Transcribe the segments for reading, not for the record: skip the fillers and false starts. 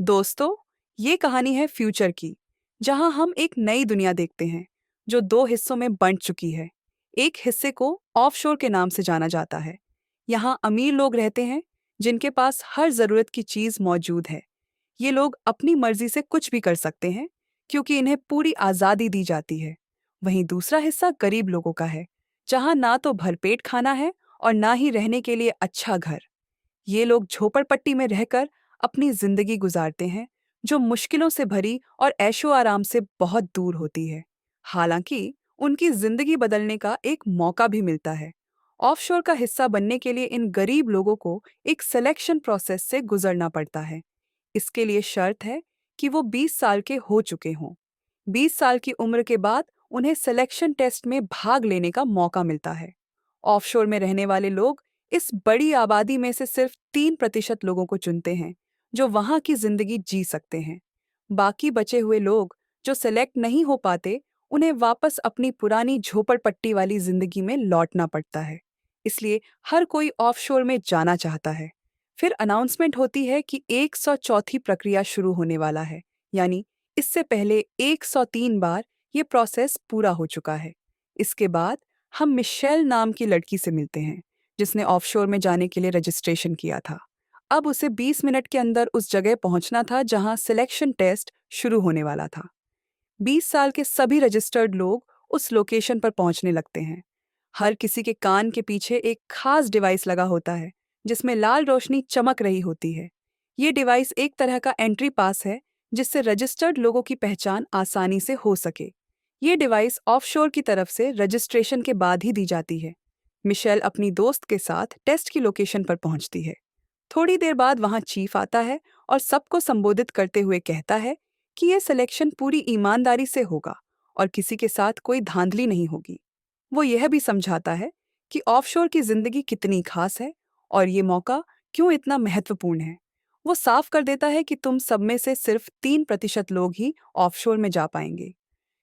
दोस्तों, ये कहानी है फ्यूचर की, जहां हम एक नई दुनिया देखते हैं, जो दो हिस्सों में बंट चुकी है। एक हिस्से को ऑफशोर के नाम से जाना जाता है। यहाँ अमीर लोग रहते हैं, जिनके पास हर जरूरत की चीज मौजूद है। ये लोग अपनी मर्जी से कुछ भी कर सकते हैं, क्योंकि इन्हें पूरी आजादी दी जाती है। वहीं दूसरा हिस्सा गरीब लोगों का है, जहां ना तो भरपेट खाना है और ना ही रहने के लिए अच्छा घर। ये लोग झोपड़पट्टी में रहकर अपनी जिंदगी गुजारते हैं, जो मुश्किलों से भरी और ऐशो आराम से बहुत दूर होती है। हालांकि उनकी जिंदगी बदलने का एक मौका भी मिलता है। ऑफशोर का हिस्सा बनने के लिए इन गरीब लोगों को एक सिलेक्शन प्रोसेस से गुजरना पड़ता है। इसके लिए शर्त है कि वो 20 साल के हो चुके हों। 20 साल की उम्र के बाद उन्हें सिलेक्शन टेस्ट में भाग लेने का मौका मिलता है। ऑफशोर में रहने वाले लोग इस बड़ी आबादी में से सिर्फ 3% लोगों को चुनते हैं, जो वहां की जिंदगी जी सकते हैं। बाकी बचे हुए लोग जो सेलेक्ट नहीं हो पाते, उन्हें वापस अपनी पुरानी झोपड़पट्टी वाली जिंदगी में लौटना पड़ता है। इसलिए हर कोई ऑफशोर में जाना चाहता है। फिर अनाउंसमेंट होती है कि 104 प्रक्रिया शुरू होने वाला है, यानी इससे पहले 103 बार ये प्रोसेस पूरा हो चुका है। इसके बाद हम मिशेल नाम की लड़की से मिलते हैं, जिसने ऑफशोर में जाने के लिए रजिस्ट्रेशन किया था। अब उसे 20 मिनट के अंदर उस जगह पहुंचना था जहां सिलेक्शन टेस्ट शुरू होने वाला था। 20 साल के सभी रजिस्टर्ड लोग उस लोकेशन पर पहुंचने लगते हैं। हर किसी के कान के पीछे एक खास डिवाइस लगा होता है, जिसमें लाल रोशनी चमक रही होती है। ये डिवाइस एक तरह का एंट्री पास है, जिससे रजिस्टर्ड लोगों की पहचान आसानी से हो सके। ये डिवाइस ऑफशोर की तरफ से रजिस्ट्रेशन के बाद ही दी जाती है। मिशेल अपनी दोस्त के साथ टेस्ट की लोकेशन पर पहुंचती है। थोड़ी देर बाद वहां चीफ आता है और सबको संबोधित करते हुए कहता है कि यह सिलेक्शन पूरी ईमानदारी से होगा और किसी के साथ कोई धांधली नहीं होगी। वो यह भी समझाता है कि ऑफशोर की जिंदगी कितनी खास है और ये मौका क्यों इतना महत्वपूर्ण है। वो साफ कर देता है कि तुम सब में से सिर्फ 3% लोग ही ऑफशोर में जा पाएंगे।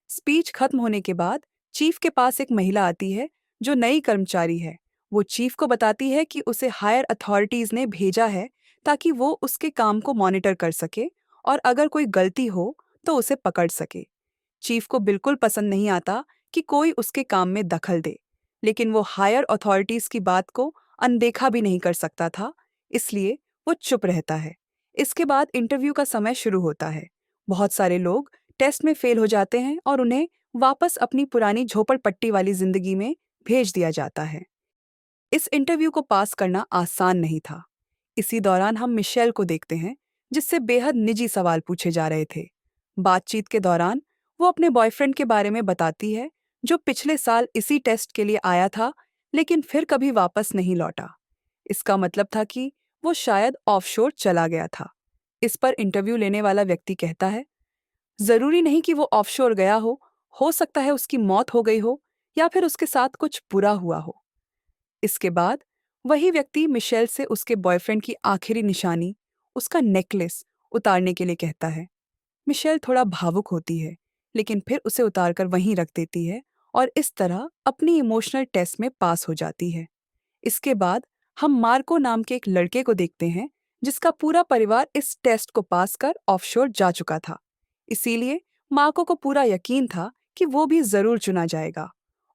स्पीच खत्म होने के बाद चीफ के पास एक महिला आती है, जो नई कर्मचारी है। वो चीफ को बताती है कि उसे हायर अथॉरिटीज ने भेजा है, ताकि वो उसके काम को मॉनिटर कर सके और अगर कोई गलती हो तो उसे पकड़ सके। चीफ को बिल्कुल पसंद नहीं आता कि कोई उसके काम में दखल दे, लेकिन वो हायर अथॉरिटीज की बात को अनदेखा भी नहीं कर सकता था, इसलिए वो चुप रहता है। इसके बाद इंटरव्यू का समय शुरू होता है। बहुत सारे लोग टेस्ट में फेल हो जाते हैं और उन्हें वापस अपनी पुरानी झोपड़पट्टी वाली जिंदगी में भेज दिया जाता है। इस इंटरव्यू को पास करना आसान नहीं था। इसी दौरान हम मिशेल को देखते हैं, जिससे बेहद निजी सवाल पूछे जा रहे थे। बातचीत के दौरान वो अपने बॉयफ्रेंड के बारे में बताती है, जो पिछले साल इसी टेस्ट के लिए आया था, लेकिन फिर कभी वापस नहीं लौटा। इसका मतलब था कि वो शायद ऑफशोर चला गया था। इस पर इंटरव्यू लेने वाला व्यक्ति कहता है, जरूरी नहीं कि वो ऑफशोर गया हो सकता है उसकी मौत हो गई हो या फिर उसके साथ कुछ बुरा हुआ हो। इसके बाद वही व्यक्ति मिशेल से उसके बॉयफ्रेंड की आखिरी निशानी, उसका नेकलेस, उतारने के लिए कहता है। मिशेल थोड़ा भावुक होती है, लेकिन फिर उसे उतारकर वहीं रख देती है और इस तरह अपनी इमोशनल टेस्ट में पास हो जाती है। इसके बाद हम मार्को नाम के एक लड़के को देखते हैं, जिसका पूरा परिवार इस टेस्ट को पास कर ऑफशोर जा चुका था। इसीलिए मार्को को पूरा यकीन था कि वो भी जरूर चुना जाएगा।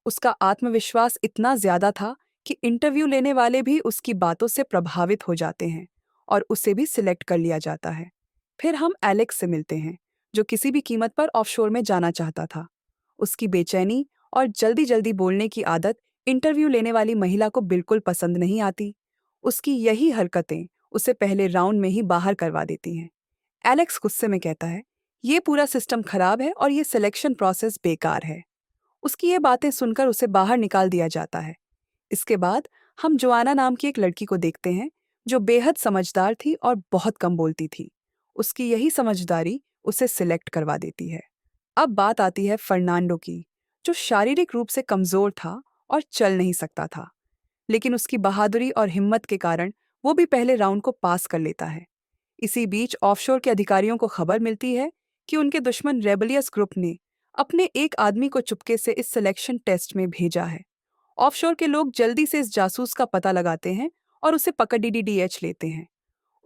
उसका आत्मविश्वास इतना ज्यादा था कि इंटरव्यू लेने वाले भी उसकी बातों से प्रभावित हो जाते हैं और उसे भी सिलेक्ट कर लिया जाता है। फिर हम एलेक्स से मिलते हैं, जो किसी भी कीमत पर ऑफशोर में जाना चाहता था। उसकी बेचैनी और जल्दी जल्दी बोलने की आदत इंटरव्यू लेने वाली महिला को बिल्कुल पसंद नहीं आती। उसकी यही हरकतें उसे पहले राउंड में ही बाहर करवा देती हैं। एलेक्स गुस्से में कहता है, ये पूरा सिस्टम खराब है और ये सिलेक्शन प्रोसेस बेकार है। उसकी ये बातें सुनकर उसे बाहर निकाल दिया जाता है। इसके बाद हम जोआना नाम की एक लड़की को देखते हैं, जो बेहद समझदार थी और बहुत कम बोलती थी। उसकी यही समझदारी उसे सिलेक्ट करवा देती है। अब बात आती है फर्नांडो की, जो शारीरिक रूप से कमजोर था और चल नहीं सकता था, लेकिन उसकी बहादुरी और हिम्मत के कारण वो भी पहले राउंड को पास कर लेता है। इसी बीच ऑफशोर के अधिकारियों को खबर मिलती है कि उनके दुश्मन रेबलियस ग्रुप ने अपने एक आदमी को चुपके से इस सिलेक्शन टेस्ट में भेजा है। ऑफशोर के लोग जल्दी से इस जासूस का पता लगाते हैं और उसे पकड़ डीडीडीएच लेते हैं।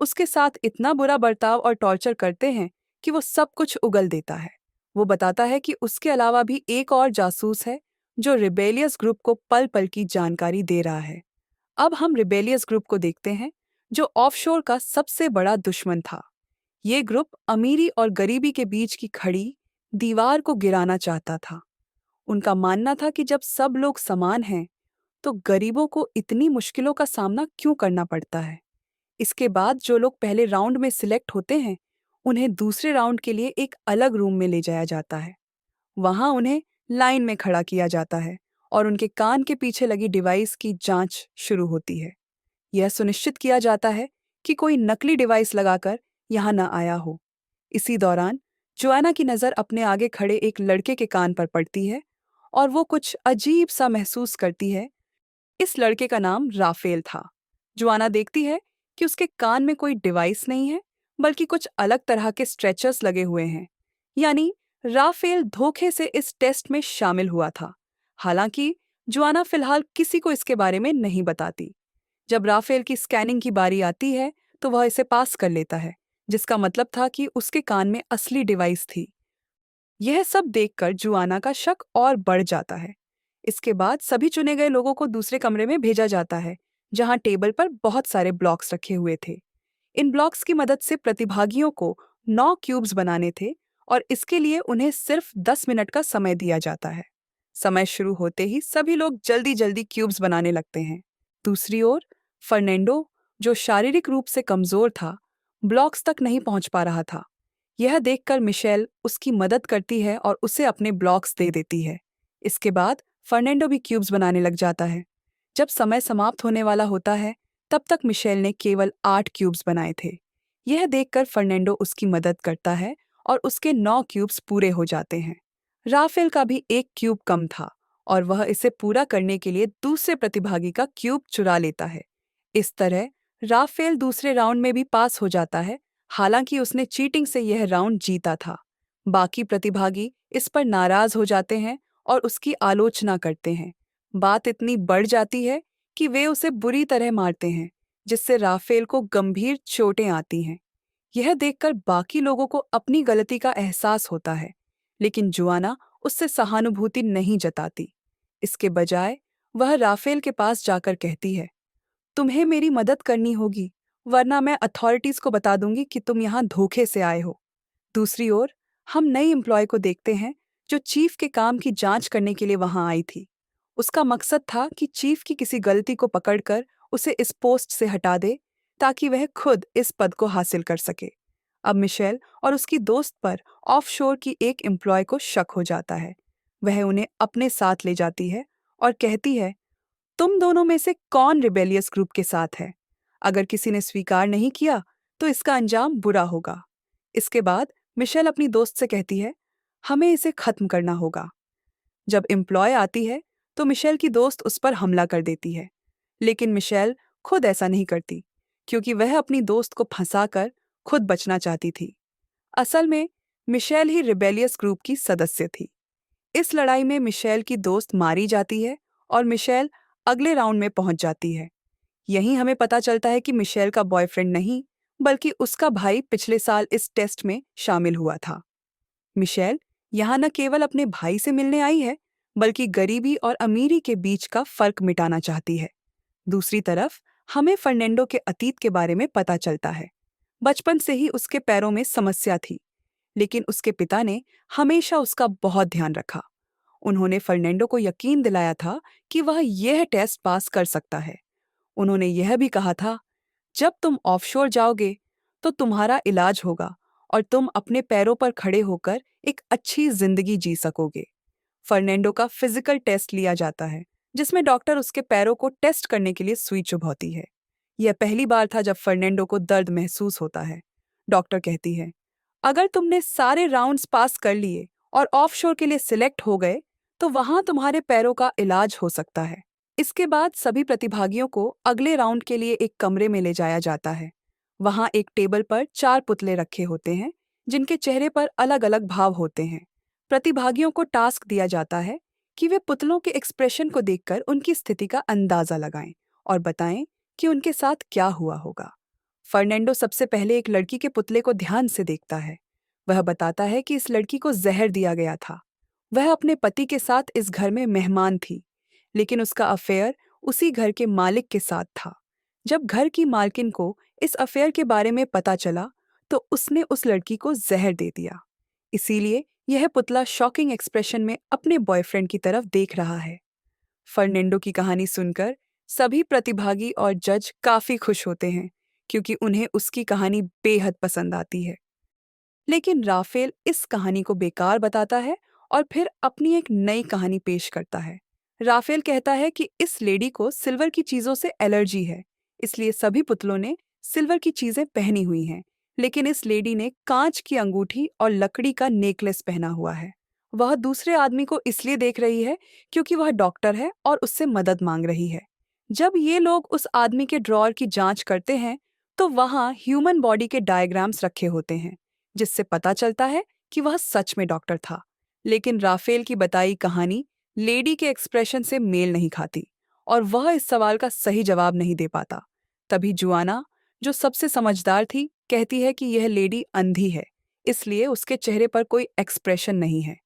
उसके साथ इतना बुरा बर्ताव और टॉर्चर करते हैं कि वो सब कुछ उगल देता है। वो बताता है कि उसके अलावा भी एक और जासूस है जो रिबेलियस ग्रुप को पल पल की जानकारी दे रहा है। अब हम रिबेलियस ग्रुप को देखते हैं, जो ऑफशोर का सबसे बड़ा दुश्मन था। ये ग्रुप अमीरी और गरीबी के बीच की खड़ी दीवार को गिराना चाहता था। उनका मानना था कि जब सब लोग समान हैं, तो गरीबों को इतनी मुश्किलों का सामना क्यों करना पड़ता है। इसके बाद जो लोग पहले राउंड में सिलेक्ट होते हैं, उन्हें दूसरे राउंड के लिए एक अलग रूम में ले जाया जाता है। वहां उन्हें लाइन में खड़ा किया जाता है और उनके कान के पीछे लगी डिवाइस की जांच शुरू होती है। यह सुनिश्चित किया जाता है कि कोई नकली डिवाइस लगाकर यहाँ न आया हो। इसी दौरान जोआना की नज़र अपने आगे खड़े एक लड़के के कान पर पड़ती है और वो कुछ अजीब सा महसूस करती है। इस लड़के का नाम राफेल था। जोआना देखती है कि उसके कान में कोई डिवाइस नहीं है, बल्कि कुछ अलग तरह के स्ट्रेचर्स लगे हुए हैं। यानी राफेल धोखे से इस टेस्ट में शामिल हुआ था। हालांकि जोआना फिलहाल किसी को इसके बारे में नहीं बताती। जब राफेल की स्कैनिंग की बारी आती है, तो वह इसे पास कर लेता है, जिसका मतलब था कि उसके कान में असली डिवाइस थी। यह सब देखकर जुआना का शक और बढ़ जाता है। इसके बाद सभी चुने गए लोगों को दूसरे कमरे में भेजा जाता है, जहां टेबल पर बहुत सारे ब्लॉक्स रखे हुए थे। इन ब्लॉक्स की मदद से प्रतिभागियों को 9 क्यूब्स बनाने थे और इसके लिए उन्हें सिर्फ 10 मिनट का समय दिया जाता है। समय शुरू होते ही सभी लोग जल्दी जल्दी क्यूब्स बनाने लगते हैं। दूसरी ओर फर्नेंडो, जो शारीरिक रूप से कमजोर था, ब्लॉक्स तक नहीं पहुंच पा रहा था। यह देखकर मिशेल उसकी मदद करती है और उसे अपने ब्लॉक्स दे देती है। इसके बाद फर्नेंडो भी क्यूब्स बनाने लग जाता है। जब समय समाप्त होने वाला होता है, तब तक मिशेल ने केवल 8 क्यूब्स बनाए थे। यह देखकर फर्नेंडो उसकी मदद करता है और उसके 9 क्यूब्स पूरे हो जाते हैं। राफेल का भी एक क्यूब कम था और वह इसे पूरा करने के लिए दूसरे प्रतिभागी का क्यूब चुरा लेता है। इस तरह राफेल दूसरे राउंड में भी पास हो जाता है, हालांकि उसने चीटिंग से यह राउंड जीता था। बाकी प्रतिभागी इस पर नाराज हो जाते हैं और उसकी आलोचना करते हैं। बात इतनी बढ़ जाती है कि वे उसे बुरी तरह मारते हैं, जिससे राफेल को गंभीर चोटें आती हैं। यह देखकर बाकी लोगों को अपनी गलती का एहसास होता है, लेकिन जुआना उससे सहानुभूति नहीं जताती। इसके बजाय वह राफेल के पास जाकर कहती है, तुम्हें मेरी मदद करनी होगी, वरना मैं अथॉरिटीज को बता दूंगी कि तुम यहाँ धोखे से आए हो। दूसरी ओर हम नई एम्प्लॉय को देखते हैं, जो चीफ के काम की जांच करने के लिए वहां आई थी। उसका मकसद था कि चीफ की किसी गलती को पकड़कर उसे इस पोस्ट से हटा दे, ताकि वह खुद इस पद को हासिल कर सके। अब मिशेल और उसकी दोस्त पर ऑफशोर की एक एम्प्लॉय को शक हो जाता है। वह उन्हें अपने साथ ले जाती है और कहती है, तुम दोनों में से कौन रिबेलियस ग्रुप के साथ है? अगर किसी ने स्वीकार नहीं किया, तो इसका अंजाम बुरा होगा। इसके बाद मिशेल अपनी दोस्त से कहती है, हमें इसे खत्म करना होगा। जब एम्प्लॉय आती है, तो मिशेल की दोस्त उस पर हमला कर देती है। लेकिन मिशेल खुद ऐसा नहीं करती, क्योंकि वह अपनी दोस्त को फंसाकर खुद बचना चाहती थी। असल में मिशेल ही रिबेलियस ग्रुप की सदस्य थी। इस लड़ाई में मिशेल की दोस्त मारी जाती है और मिशेल अगले राउंड में पहुंच जाती है। यहीं हमें पता चलता है कि मिशेल का बॉयफ्रेंड नहीं, बल्कि उसका भाई पिछले साल इस टेस्ट में शामिल हुआ था। मिशेल यहाँ न केवल अपने भाई से मिलने आई है, बल्कि गरीबी और अमीरी के बीच का फर्क मिटाना चाहती है। दूसरी तरफ हमें फर्नेंडो के अतीत के बारे में पता चलता है। बचपन से ही उसके पैरों में समस्या थी, लेकिन उसके पिता ने हमेशा उसका बहुत ध्यान रखा। उन्होंने फर्नेंडो को यकीन दिलाया था कि वह यह टेस्ट पास कर सकता है। उन्होंने यह भी कहा था, जब तुम ऑफशोर जाओगे, तो तुम्हारा इलाज होगा और तुम अपने पैरों पर खड़े होकर एक अच्छी जिंदगी जी सकोगे। फर्नेंडो का फिजिकल टेस्ट लिया जाता है, जिसमें डॉक्टर उसके पैरों को टेस्ट करने के लिए सुई चुभौती है। यह पहली बार था जब फर्नेंडो को दर्द महसूस होता है। डॉक्टर कहती है, अगर तुमने सारे राउंड्स पास कर लिए और ऑफशोर के लिए सिलेक्ट हो गए, तो वहां तुम्हारे पैरों का इलाज हो सकता है। इसके बाद सभी प्रतिभागियों को अगले राउंड के लिए एक कमरे में ले जाया जाता है। वहां एक टेबल पर 4 पुतले रखे होते हैं, जिनके चेहरे पर अलग अलग भाव होते हैं। प्रतिभागियों को टास्क दिया जाता है कि वे पुतलों के एक्सप्रेशन को देखकर उनकी स्थिति का अंदाजा लगाएं और बताएं कि उनके साथ क्या हुआ होगा। फर्नांडो सबसे पहले एक लड़की के पुतले को ध्यान से देखता है। वह बताता है कि इस लड़की को जहर दिया गया था। वह अपने पति के साथ इस घर में मेहमान थी, लेकिन उसका अफेयर उसी घर के मालिक के साथ था। जब घर की मालकिन को इस अफेयर के बारे में पता चला, तो उसने उस लड़की को जहर दे दिया। इसीलिए यह पुतला शॉकिंग एक्सप्रेशन में अपने बॉयफ्रेंड की तरफ देख रहा है। फर्नांडो की कहानी सुनकर सभी प्रतिभागी और जज काफी खुश होते हैं, क्योंकि उन्हें उसकी कहानी बेहद पसंद आती है। लेकिन राफेल इस कहानी को बेकार बताता है और फिर अपनी एक नई कहानी पेश करता है। राफेल कहता है कि इस लेडी को सिल्वर की चीजों से एलर्जी है, इसलिए सभी पुतलों ने सिल्वर की चीजें पहनी हुई हैं, लेकिन इस लेडी ने कांच की अंगूठी और लकड़ी का नेकलेस पहना हुआ है। वह दूसरे आदमी को इसलिए देख रही है क्योंकि वह डॉक्टर है और उससे मदद मांग रही है। जब ये लोग उस आदमी के ड्रॉअर की जांच करते हैं, तो वहां ह्यूमन बॉडी के डायग्राम्स रखे होते हैं, जिससे पता चलता है कि वह सच में डॉक्टर था। लेकिन राफेल की बताई कहानी लेडी के एक्सप्रेशन से मेल नहीं खाती और वह इस सवाल का सही जवाब नहीं दे पाता। तभी जुआना, जो सबसे समझदार थी, कहती है कि यह लेडी अंधी है, इसलिए उसके चेहरे पर कोई एक्सप्रेशन नहीं है।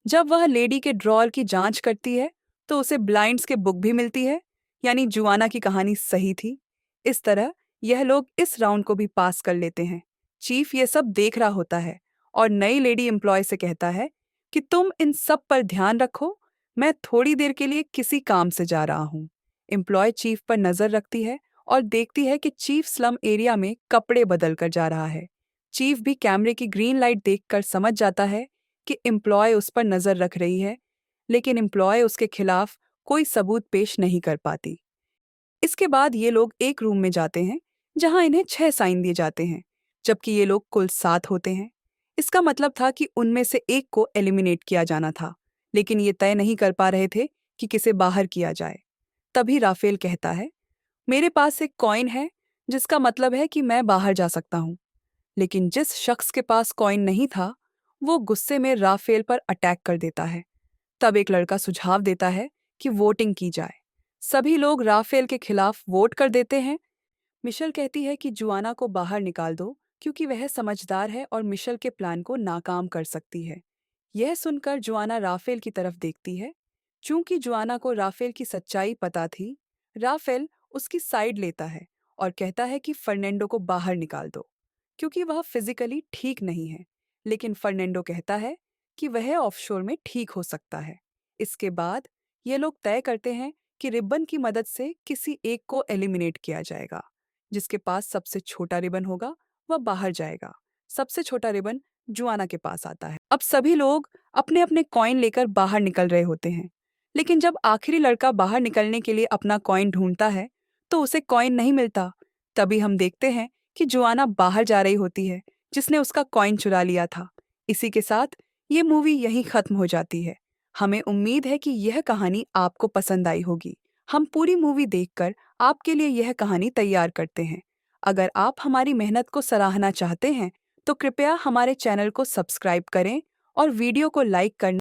जब वह लेडी के ड्रॉअर की जांच करती है, तो उसे ब्लाइंड्स के बुक भी मिलती है, यानी जुआना की कहानी सही थी। इस तरह यह लोग इस राउंड को भी पास कर लेते हैं। चीफ ये सब देख रहा होता है और नई लेडी एम्प्लॉय से कहता है कि तुम इन सब पर ध्यान रखो, मैं थोड़ी देर के लिए किसी काम से जा रहा हूँ। एम्प्लॉय चीफ पर नजर रखती है और देखती है कि चीफ स्लम एरिया में कपड़े बदल कर जा रहा है। चीफ भी कैमरे की ग्रीन लाइट देखकर समझ जाता है कि एम्प्लॉय उस पर नजर रख रही है, लेकिन एम्प्लॉय उसके खिलाफ कोई सबूत पेश नहीं कर पाती। इसके बाद ये लोग एक रूम में जाते हैं जहां इन्हें 6 साइन दिए जाते हैं, जबकि ये लोग कुल 7 होते हैं। इसका मतलब था कि उनमें से एक को एलिमिनेट किया जाना था, लेकिन ये तय नहीं कर पा रहे थे कि किसे बाहर किया जाए। तभी राफेल कहता है, मेरे पास एक कॉइन है जिसका मतलब है कि मैं बाहर जा सकता हूँ। लेकिन जिस शख्स के पास कॉइन नहीं था, वो गुस्से में राफेल पर अटैक कर देता है। तब एक लड़का सुझाव देता है कि वोटिंग की जाए। सभी लोग राफेल के खिलाफ वोट कर देते हैं। मिशेल कहती है कि जुआना को बाहर निकाल दो, क्योंकि वह समझदार है और मिशेल के प्लान को नाकाम कर सकती है। यह सुनकर जुआना राफेल की तरफ देखती है। चूंकि जुआना को राफेल की सच्चाई पता थी, राफेल उसकी साइड लेता है और कहता है कि फर्नांडो को बाहर निकाल दो, क्योंकि वह फिजिकली ठीक नहीं है। लेकिन फर्नांडो कहता है कि वह ऑफशोर में ठीक हो सकता है। इसके बाद ये लोग तय करते हैं कि रिबन की मदद से किसी एक को एलिमिनेट किया जाएगा। जिसके पास सबसे छोटा रिबन होगा, वह बाहर जाएगा। सबसे छोटा रिबन जुआना के पास आता है। अब सभी लोग अपने अपने कॉइन लेकर बाहर निकल रहे होते हैं, लेकिन जब आखिरी लड़का बाहर निकलने के लिए अपना कॉइन ढूंढता है, तो उसे कॉइन नहीं मिलता। तभी हम देखते हैं कि जुआना बाहर जा रही होती है, जिसने उसका कॉइन चुरा लिया था। इसी के साथ ये मूवी यहीं खत्म हो जाती है। हमें उम्मीद है कि यह कहानी आपको पसंद आई होगी। हम पूरी मूवी देखकर आपके लिए यह कहानी तैयार करते हैं। अगर आप हमारी मेहनत को सराहना चाहते हैं, तो कृपया हमारे चैनल को सब्सक्राइब करें और वीडियो को लाइक करना